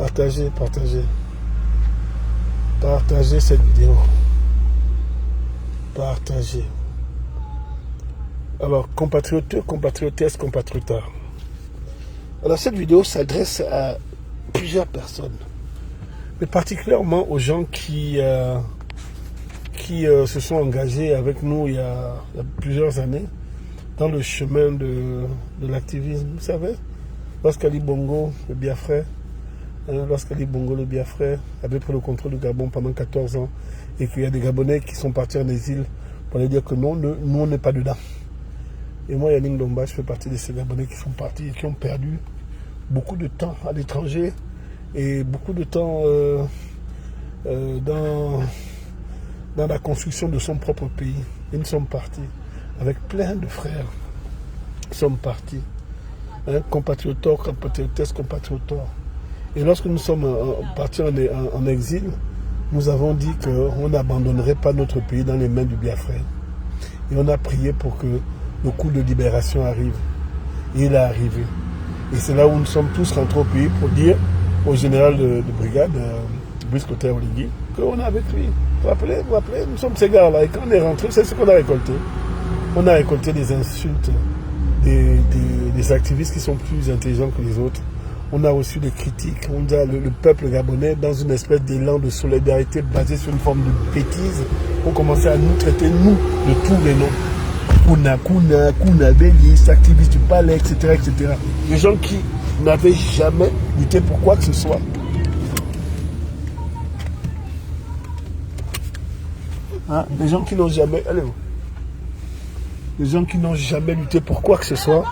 Partagez cette vidéo. Partagez. Alors, compatriotes, compatriotes, compatriotes. Alors, cette vidéo s'adresse à plusieurs personnes, mais particulièrement aux gens qui se sont engagés avec nous il y a plusieurs années dans le chemin de l'activisme. Vous savez, lorsqu'Ali Bongo, le Biafrais, avait pris le contrôle du Gabon pendant 14 ans et qu'il y a des Gabonais qui sont partis en exil pour aller dire que non, nous on n'est pas dedans. Et moi, Yannick Domba, je fais partie de ces Gabonais qui sont partis et qui ont perdu beaucoup de temps à l'étranger et beaucoup de temps dans la construction de son propre pays. Et nous sommes partis avec plein de frères. Nous sommes partis, compatriotes, compatriotes, compatriotes. Et lorsque nous sommes partis en exil, nous avons dit qu'on n'abandonnerait pas notre pays dans les mains du Biafrais. Et on a prié pour que le coup de libération arrive. Et il est arrivé. Et c'est là où nous sommes tous rentrés au pays pour dire au général de brigade, Brice Cotter Oligui, qu'on est avec lui. Vous vous rappelez, nous sommes ces gars-là. Et quand on est rentré, c'est ce qu'on a récolté. On a récolté des insultes, des activistes qui sont plus intelligents que les autres. On a reçu des critiques. On a le peuple gabonais, dans une espèce d'élan de solidarité basé sur une forme de bêtise, ont commencé à nous traiter, nous, de tous les noms. Kuna, Bélis, activistes du palais, etc., etc. Des gens qui n'avaient jamais lutté pour quoi que ce soit. Hein? Des gens qui n'ont jamais... Allez, des gens qui n'ont jamais lutté pour quoi que ce soit.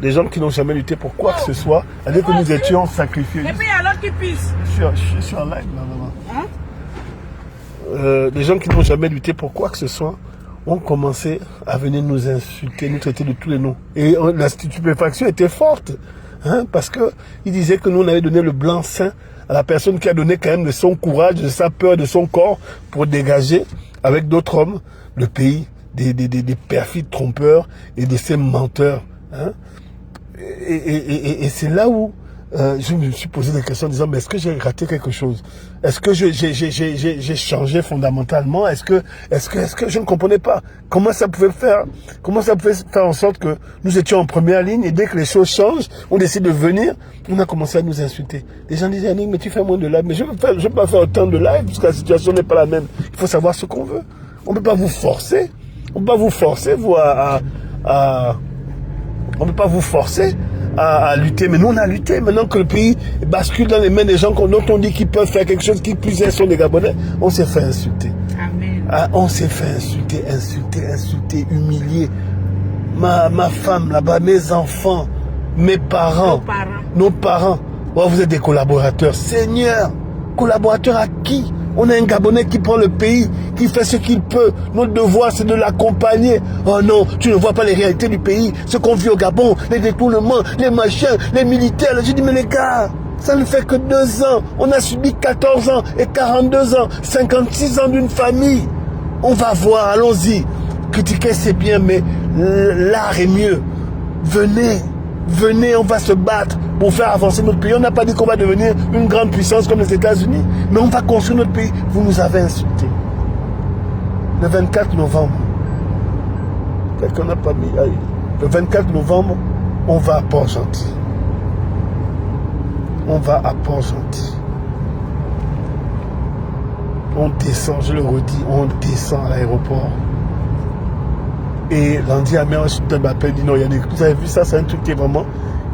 Des gens qui n'ont jamais lutté pour quoi que ce soit, alors que nous étions sacrifiés. Et puis il y a l'autre qui pisse. Je suis en live là. Hein? Des gens qui n'ont jamais lutté pour quoi que ce soit ont commencé à venir nous insulter, nous traiter de tous les noms. Et la stupéfaction était forte, hein, parce qu'ils disaient que nous on avait donné le blanc-seing à la personne qui a donné quand même de son courage, de sa peur, de son corps pour dégager avec d'autres hommes le pays des perfides trompeurs et de ces menteurs. Hein. Et c'est là où je me suis posé des questions en disant, mais est-ce que j'ai raté quelque chose? Est-ce que j'ai changé fondamentalement? Est-ce que je ne comprenais pas comment ça pouvait faire en sorte que nous étions en première ligne et dès que les choses changent, on décide de venir, on a commencé à nous insulter. Les gens disaient, Yannick, mais tu fais moins de live. Mais je ne peux pas faire autant de live parce que la situation n'est pas la même. Il faut savoir ce qu'on veut. On ne peut pas vous forcer. On ne peut pas vous forcer, on ne peut pas vous forcer à lutter, mais nous on a lutté. Maintenant que le pays bascule dans les mains des gens dont on dit qu'ils peuvent faire quelque chose, qui plus est sont des Gabonais, on s'est fait insulter. Amen. On s'est fait insulter, humilier. Ma femme là-bas, mes enfants, mes parents, nos parents. Oh, vous êtes des collaborateurs. Seigneur, collaborateurs à qui? On a un Gabonais qui prend le pays, qui fait ce qu'il peut. Notre devoir, c'est de l'accompagner. Oh non, tu ne vois pas les réalités du pays. Ce qu'on vit au Gabon, les détournements, les machins, les militaires. J'ai dit, mais les gars, ça ne fait que 2 ans. On a subi 14 ans et 42 ans, 56 ans d'une famille. On va voir, allons-y. Critiquer, c'est bien, mais l'art est mieux. Venez, on va se battre pour faire avancer notre pays. On n'a pas dit qu'on va devenir une grande puissance comme les États-Unis, mais on va construire notre pays. Vous nous avez insultés. Le 24 novembre, quelqu'un n'a pas mis. Le 24 novembre, on va à Port-Gentil. On descend, je le redis, on descend à l'aéroport. Et Landy Amir m'appelle, dit non, Yannick, vous avez vu ça, c'est un truc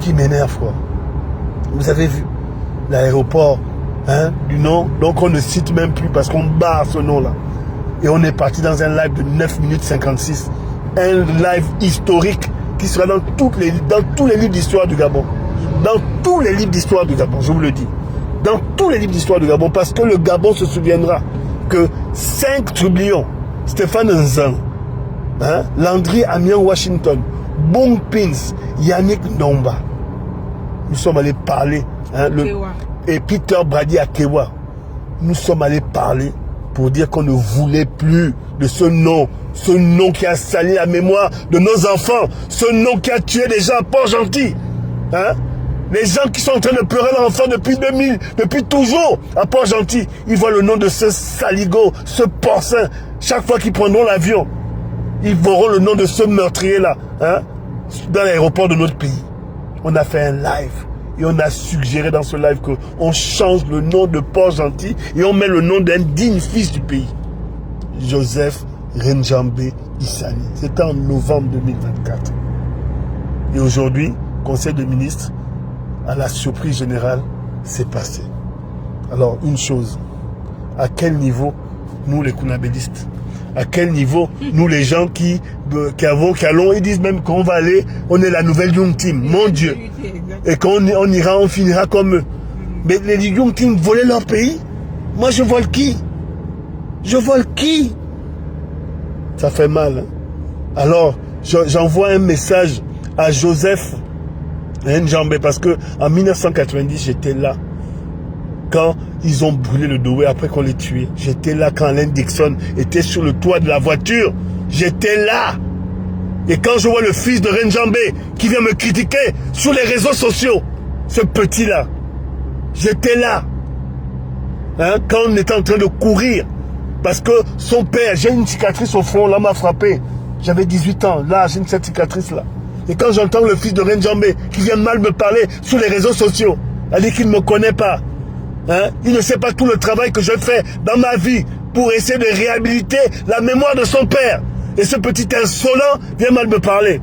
qui m'énerve, quoi. Vous avez vu l'aéroport, hein, du nom, donc on ne cite même plus parce qu'on barre ce nom-là. Et on est parti dans un live de 9 minutes 56. Un live historique qui sera dans tous les livres d'histoire du Gabon. Dans tous les livres d'histoire du Gabon, je vous le dis. Dans tous les livres d'histoire du Gabon, parce que le Gabon se souviendra que 5 trublions, Stéphane Nzan, hein, Landry Amiens Washington, Bong Pins, Yannick Ndomba. Nous sommes allés parler, hein, et Peter Brady à Kewa. Nous sommes allés parler pour dire qu'on ne voulait plus de ce nom qui a sali la mémoire de nos enfants, ce nom qui a tué des gens à Port-Gentil. Hein? Les gens qui sont en train de pleurer leur enfant depuis 2000, depuis toujours, à Port-Gentil, ils voient le nom de ce saligo, ce porcin. Chaque fois qu'ils prendront l'avion, ils verront le nom de ce meurtrier-là, hein, dans l'aéroport de notre pays. On a fait un live et on a suggéré dans ce live qu'on change le nom de Port-Gentil et on met le nom d'un digne fils du pays. Joseph Renjambé Issani. C'était en novembre 2024. Et aujourd'hui, Conseil des ministres, à la surprise générale, c'est passé. Alors, une chose, à quel niveau, nous les Kounabélistes, à quel niveau, nous les gens qui allons, ils disent même qu'on va aller, on est la nouvelle Young Team, mon Dieu. Et qu'on ira, on finira comme eux. Mais les Young Team volaient leur pays. Moi, je vole qui? Je vole qui? Ça fait mal. Hein? Alors, j'envoie un message à Joseph Renjambé, parce que en 1990, j'étais là. Quand ils ont brûlé le Doué, après qu'on les tué. J'étais là quand Alain Dixon était sur le toit de la voiture. J'étais là. Et quand je vois le fils de Renjambé qui vient me critiquer sur les réseaux sociaux, ce petit-là, j'étais là. Hein, quand on était en train de courir, parce que son père, j'ai une cicatrice au front, là m'a frappé. J'avais 18 ans, là j'ai cette cicatrice-là. Et quand j'entends le fils de Renjambé qui vient mal me parler sur les réseaux sociaux, elle dit qu'il ne me connaît pas. Hein? Il ne sait pas tout le travail que je fais dans ma vie pour essayer de réhabiliter la mémoire de son père. Et ce petit insolent vient mal me parler.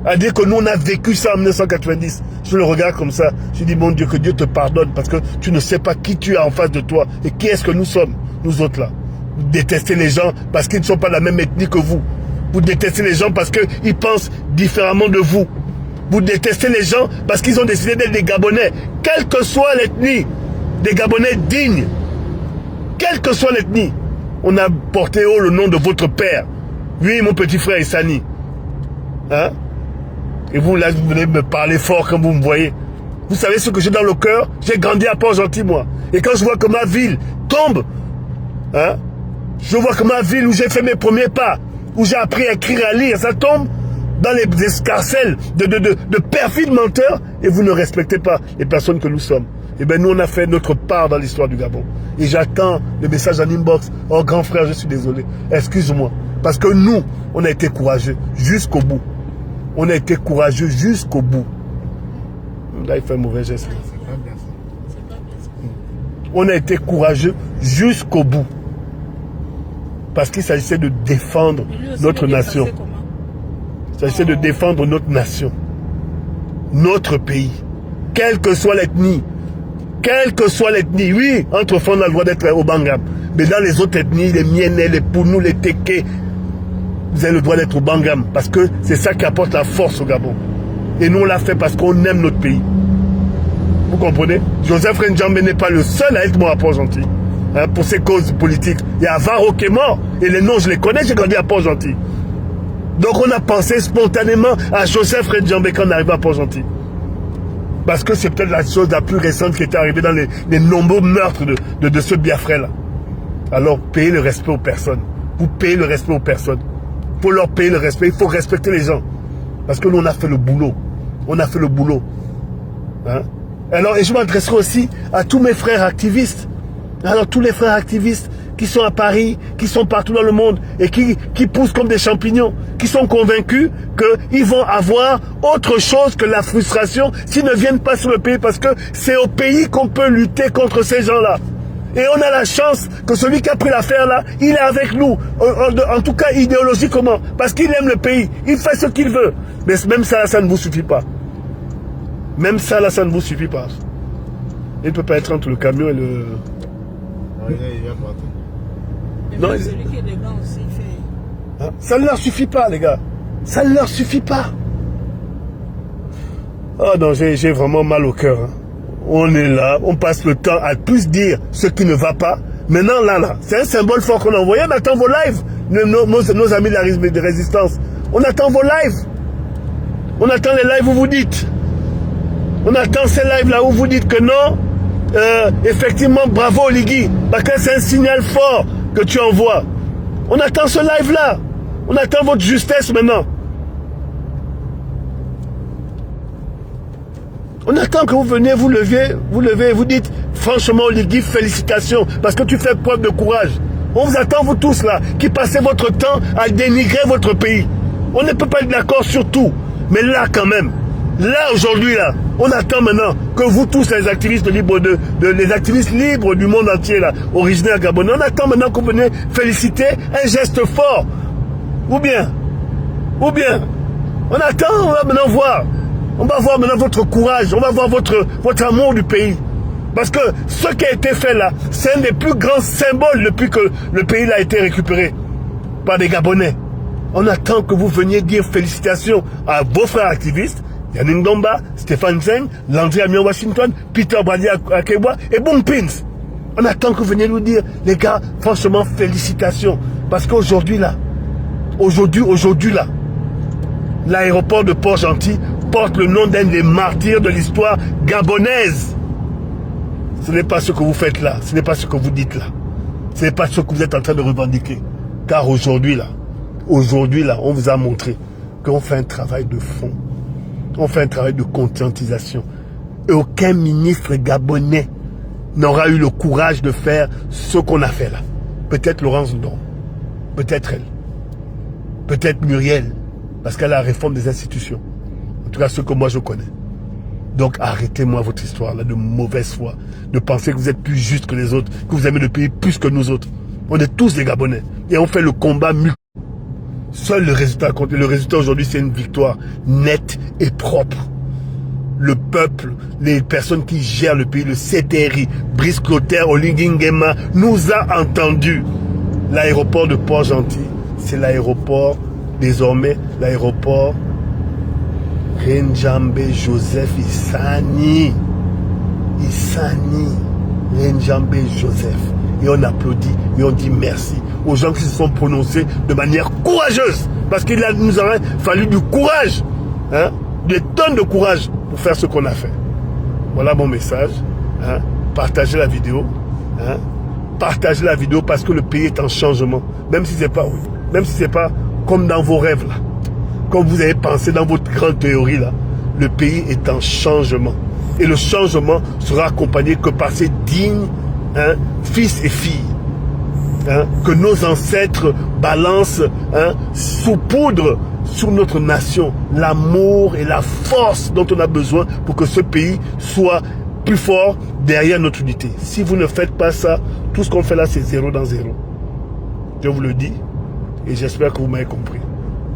À dire que nous on a vécu ça en 1990. Je le regarde comme ça. Je dis mon Dieu, que Dieu te pardonne parce que tu ne sais pas qui tu as en face de toi et qui est-ce que nous sommes, nous autres là. Vous détestez les gens parce qu'ils ne sont pas de la même ethnie que vous. Vous détestez les gens parce qu'ils pensent différemment de vous. Vous détestez les gens parce qu'ils ont décidé d'être des Gabonais. Quelle que soit l'ethnie, des Gabonais dignes. Quelle que soit l'ethnie. On a porté haut le nom de votre père. Oui, mon petit frère Issani. Hein? Et vous, là, vous venez me parler fort comme vous me voyez. Vous savez ce que j'ai dans le cœur? J'ai grandi à Port-Gentil, moi. Et quand je vois que ma ville tombe, hein? Je vois que ma ville où j'ai fait mes premiers pas, où j'ai appris à écrire et à lire, ça tombe dans les escarcelles de perfides menteurs et vous ne respectez pas les personnes que nous sommes. Eh bien, nous, on a fait notre part dans l'histoire du Gabon. Et j'attends le message en inbox. Oh, grand frère, je suis désolé. Excuse-moi. Parce que nous, on a été courageux jusqu'au bout. On a été courageux jusqu'au bout. Là, il fait un mauvais geste. On a été courageux jusqu'au bout. Parce qu'il s'agissait de défendre notre nation. Il s'agissait de défendre notre nation. Notre pays. Quelle que soit l'ethnie. Quelle que soit l'ethnie. Oui, entre on a le droit d'être au Bangam. Mais dans les autres ethnies, les Mienais, les Pounou, les Téké, vous avez le droit d'être au Bangam. Parce que c'est ça qui apporte la force au Gabon. Et nous, on l'a fait parce qu'on aime notre pays. Vous comprenez? Joseph Renjambé n'est pas le seul à être mort à Port-Gentil. Hein, pour ses causes politiques. Il y a Varro qui est mort. Et les noms, je les connais, j'ai grandi à Port-Gentil. Donc on a pensé spontanément à Joseph Renjambé quand on arrive à Port-Gentil. Parce que c'est peut-être la chose la plus récente qui est arrivée dans les nombreux meurtres de ce Biafrais-là. Alors, payez le respect aux personnes. Vous payez le respect aux personnes. Il faut leur payer le respect. Il faut respecter les gens. Parce que nous, on a fait le boulot. On a fait le boulot. Hein? Alors, et je m'adresserai aussi à tous mes frères activistes. Alors, tous les frères activistes qui sont à Paris, qui sont partout dans le monde et qui poussent comme des champignons, qui sont convaincus qu'ils vont avoir autre chose que la frustration s'ils ne viennent pas sur le pays parce que c'est au pays qu'on peut lutter contre ces gens-là. Et on a la chance que celui qui a pris l'affaire là, il est avec nous, en tout cas idéologiquement, parce qu'il aime le pays, il fait ce qu'il veut. Mais même ça là, ça ne vous suffit pas. Même ça là, ça ne vous suffit pas. Il ne peut pas être entre le camion et le... Non, celui qui est dedans aussi fait... Ça ne leur suffit pas, les gars. Ça ne leur suffit pas. Oh non, j'ai vraiment mal au cœur. Hein. On est là, on passe le temps à plus dire ce qui ne va pas. Maintenant, là, c'est un symbole fort qu'on a envoyé. On attend vos lives, nos amis de la résistance. On attend vos lives. On attend les lives où vous dites. On attend ces lives-là où vous dites que non, effectivement, bravo Oligui. Parce que c'est un signal fort que tu envoies. On attend ce live-là. On attend votre justesse maintenant. On attend que vous veniez, vous levez, vous dites, franchement, Oligui, félicitations, parce que tu fais preuve de courage. On vous attend, vous tous là, qui passez votre temps à dénigrer votre pays. On ne peut pas être d'accord sur tout, mais là quand même, là aujourd'hui là, on attend maintenant que vous tous les activistes libres les activistes libres du monde entier là, originaires gabonais, on attend maintenant que vous venez féliciter un geste fort. Ou bien, on attend, on va maintenant voir. On va voir maintenant votre courage, on va voir votre amour du pays. Parce que ce qui a été fait là, c'est un des plus grands symboles depuis que le pays là a été récupéré par des Gabonais. On attend que vous veniez dire félicitations à vos frères activistes, Yannick Ndomba, Stéphane Zeng, Landry Amiens Washington, Peter Brady Akebwa et Boom Pins. On attend que vous veniez nous dire, les gars, franchement, félicitations. Parce qu'aujourd'hui là, l'aéroport de Port-Gentil porte le nom d'un des martyrs de l'histoire gabonaise. Ce n'est pas ce que vous faites là, ce n'est pas ce que vous dites là, ce n'est pas ce que vous êtes en train de revendiquer. Car aujourd'hui là, on vous a montré qu'on fait un travail de fond, on fait un travail de conscientisation. Et aucun ministre gabonais n'aura eu le courage de faire ce qu'on a fait là. Peut-être Laurence Ndong, peut-être elle, peut-être Muriel, parce qu'elle a la réforme des institutions. En tout cas, ce que moi je connais. Donc arrêtez-moi votre histoire là de mauvaise foi, de penser que vous êtes plus juste que les autres, que vous aimez le pays plus que nous autres. On est tous des Gabonais et on fait le combat mieux. Seul le résultat compte. Et le résultat aujourd'hui, c'est une victoire nette et propre. Le peuple, les personnes qui gèrent le pays, le CTRI, Brice Clotaire, Oligui Nguema, nous a entendus. L'aéroport de Port-Gentil, c'est l'aéroport, désormais, l'aéroport Renjambe Joseph Issani. Renjambe Joseph. Et on applaudit, et on dit merci aux gens qui se sont prononcés de manière courageuse. Parce qu'il nous aurait fallu du courage, hein, des tonnes de courage pour faire ce qu'on a fait. Voilà mon message. Hein. Partagez la vidéo. Hein. Partagez la vidéo parce que le pays est en changement. Même si ce n'est pas comme dans vos rêves là. Comme vous avez pensé dans votre grande théorie là. Le pays est en changement. Et le changement sera accompagné que par ces dignes, hein, fils et filles. Hein, que nos ancêtres balancent, hein, saupoudrent sur notre nation l'amour et la force dont on a besoin pour que ce pays soit plus fort derrière notre unité. Si vous ne faites pas ça, tout ce qu'on fait là, c'est 0 dans 0. Je vous le dis et j'espère que vous m'avez compris.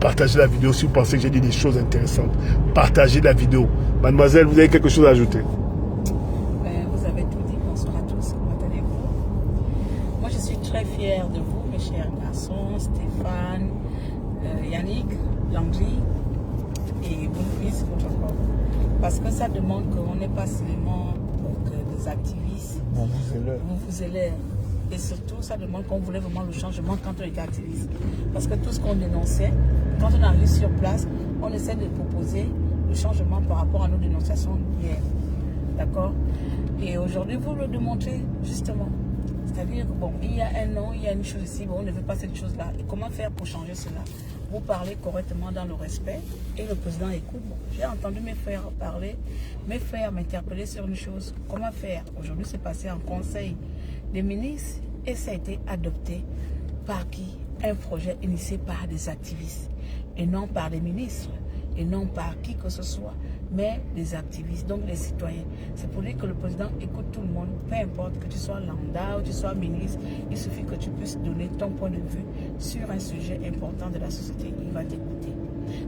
Partagez la vidéo si vous pensez que j'ai dit des choses intéressantes. Partagez la vidéo. Mademoiselle, vous avez quelque chose à ajouter? Vous avez tout dit. Bonsoir à tous. Comment allez-vous? Moi, je suis très fière de vous, mes chers garçons, Stéphane, Yannick, Landry et Bounfils, parce que ça demande qu'on n'est pas seulement des activistes. Vous élève. Et surtout, ça demande qu'on voulait vraiment le changement quand on était activiste. Parce que tout ce qu'on dénonçait, quand on arrive sur place, on essaie de proposer le changement par rapport à nos dénonciations d'hier. D'accord? Et aujourd'hui, vous le démontrez justement. C'est-à-dire que bon, il y a un an, il y a une chose ici, bon, on ne veut pas cette chose-là. Et comment faire pour changer cela? Vous parlez correctement dans le respect et le président écoute. Bon, j'ai entendu mes frères parler, mes frères m'interpeller sur une chose. Comment faire? Aujourd'hui, c'est passé en conseil des ministres et ça a été adopté par qui? Un projet initié par des activistes et non par des ministres et non par qui que ce soit, mais des activistes, donc les citoyens. C'est pour dire que le président écoute tout le monde, peu importe que tu sois lambda ou tu sois ministre, il suffit que tu puisses donner ton point de vue sur un sujet important de la société, il va t'écouter.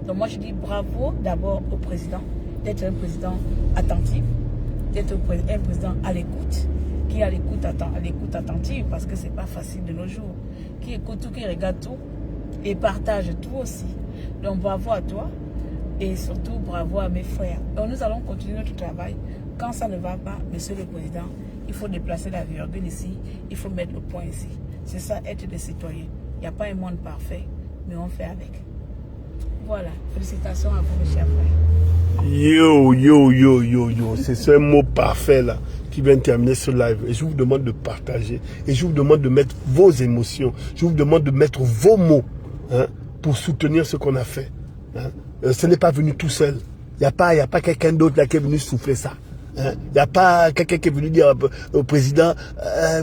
Donc moi je dis bravo d'abord au président, d'être un président attentif, d'être un président à l'écoute, qui a l'écoute attentive, parce que c'est pas facile de nos jours, qui écoute tout, qui regarde tout et partage tout aussi. Donc bravo à toi. Et surtout, bravo à mes frères. Donc nous allons continuer notre travail. Quand ça ne va pas, monsieur le président, il faut déplacer la virgule ici, il faut mettre le point ici. C'est ça, être des citoyens. Il n'y a pas un monde parfait, mais on fait avec. Voilà, félicitations à vous, mes chers frères. Yo. C'est ce mot parfait là qui vient terminer ce live. Et je vous demande de partager. Et je vous demande de mettre vos émotions. Je vous demande de mettre vos mots, hein, pour soutenir ce qu'on a fait. Hein. Ce n'est pas venu tout seul. Il n'y a pas quelqu'un d'autre là qui est venu souffler ça. Il n'y a pas quelqu'un qui est venu dire au président,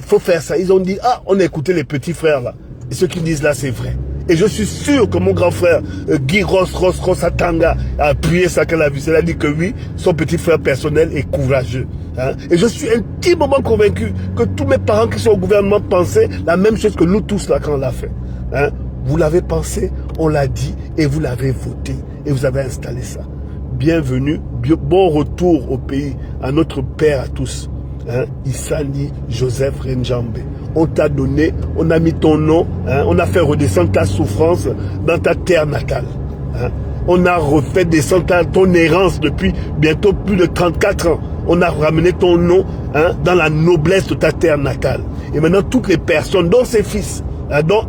faut faire ça. Ils ont dit, ah, on a écouté les petits frères là. Et ceux qui disent là, c'est vrai. Et je suis sûr que mon grand frère, Guy Ross-Atanga, a appuyé ça qu'elle a vu. C'est-à-dire dit que oui, son petit frère personnel est courageux. Et je suis intimement convaincu que tous mes parents qui sont au gouvernement pensaient la même chose que nous tous là quand on l'a fait. Vous l'avez pensé, on l'a dit, et vous l'avez voté, et vous avez installé ça. Bienvenue, bon retour au pays, à notre père à tous, Issani Joseph Renjambe. On t'a donné, on a mis ton nom, on a fait redescendre ta souffrance dans ta terre natale. On a refait descendre ton errance depuis bientôt plus de 34 ans. On a ramené ton nom dans la noblesse de ta terre natale. Et maintenant, toutes les personnes, dont ses fils, donc,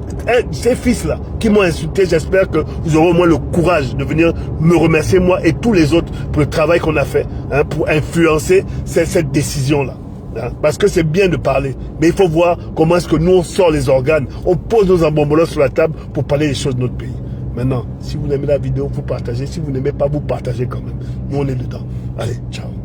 ces fils-là qui m'ont insulté, j'espère que vous aurez au moins le courage de venir me remercier, moi et tous les autres, pour le travail qu'on a fait, pour influencer cette décision-là. Parce que c'est bien de parler, mais il faut voir comment est-ce que nous on sort les organes, on pose nos embonbolos sur la table pour parler des choses de notre pays. Maintenant, si vous aimez la vidéo, vous partagez. Si vous n'aimez pas, vous partagez quand même. Nous, on est dedans. Allez, ciao.